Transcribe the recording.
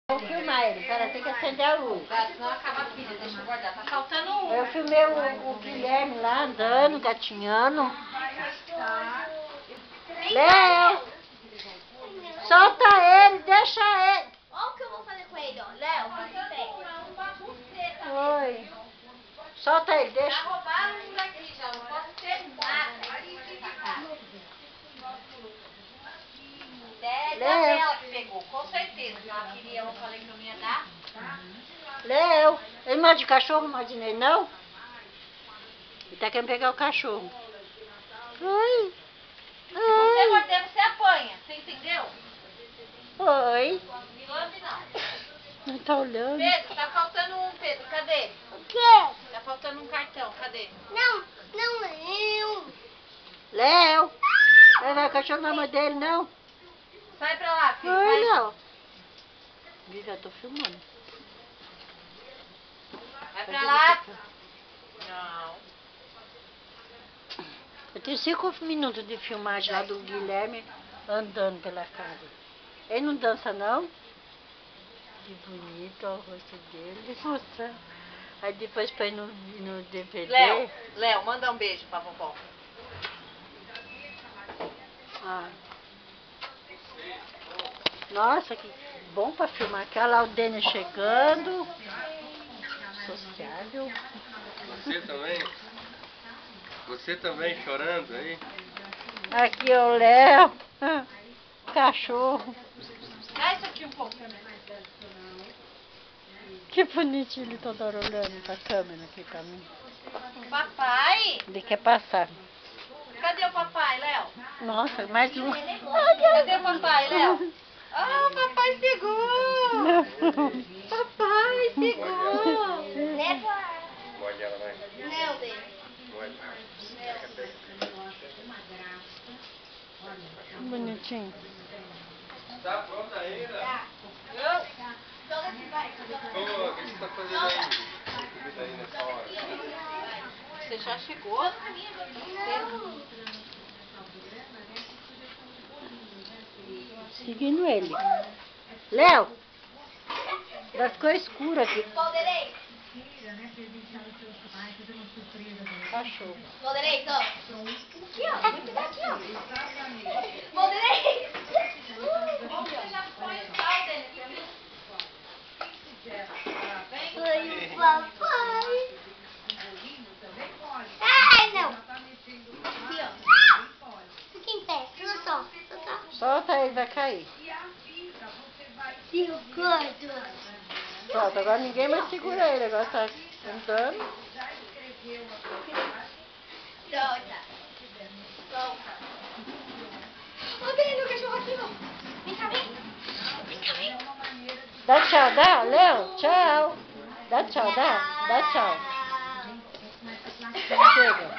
Vou filmar ele, pera, tem que acender a luz. Tá, senão acaba a pilha, deixa eu guardar. Tá faltando um. Eu filmei o Guilherme lá andando, gatinhando. Léo! Solta ele, deixa ele. Olha o que eu vou fazer com ele, ó. Léo, Oi. Solta ele, Já deixa. roubaram um daqui, já não posso ter nada. É dela que pegou, com certeza. Ela queria, eu falei que eu não ia dar. Léo, ele morde de cachorro, morde nele não? Ele tá querendo pegar o cachorro. Oi. Se você morder, você apanha. Você entendeu? Oi. Me lambe não. Não tá olhando. Pedro, tá faltando um, Pedro. Cadê? O quê? Tá faltando um cartão. Cadê? Não, não eu. Léo. O cachorro não vai morder ele não? Sai pra lá, filho. Oi, Vai. Léo. Já tô filmando. Vai pra lá. Não. Eu tenho 5 minutos de filmagem lá do Guilherme andando pela casa. Ele não dança não? Que bonito, ó, o rosto dele. Nossa. Aí depois põe no DVD. Léo, manda um beijo pra vovó. Ah. Nossa, que bom pra filmar. Aqui, olha lá o Denis chegando. Sociável. Você também? Você também chorando aí? Aqui é o Léo. Cachorro. Dá isso aqui um pouco. Que bonitinho ele toda hora olhando pra câmera aqui pra mim. Papai? Ele quer passar. Cadê o papai, Léo? Nossa, mais um. Cadê o papai, Léo? Ah, papai pegou! Papai pegou! Leva. Morde ela, vai. Não, Deus. Morde. Bonitinho. Tá pronta ainda? Joga aqui, vai. Pô, o que você tá fazendo aí? Comida aí nessa hora. Você já chegou? Seguindo ele. Léo! Já ficou escuro aqui. Valderei. Cachorro. Valderei, ó. Aqui, ó. Vou pegar aqui, ó. Valderei. Você já põe o sal dele pra mim? Oi, papai. Ai, não. Aqui, ó. Fica em pé. Olha só. Solta ele, vai cair. Tio gordo. Pronto, agora ninguém mais segura ele. Agora tá andando. Solta. Solta. Ó, tem meu cachorro aqui, ó. Vem cá, vem. Vem cá, vem. Dá tchau, dá, Léo. Tchau. Dá tchau, dá. Dá tchau. Chega.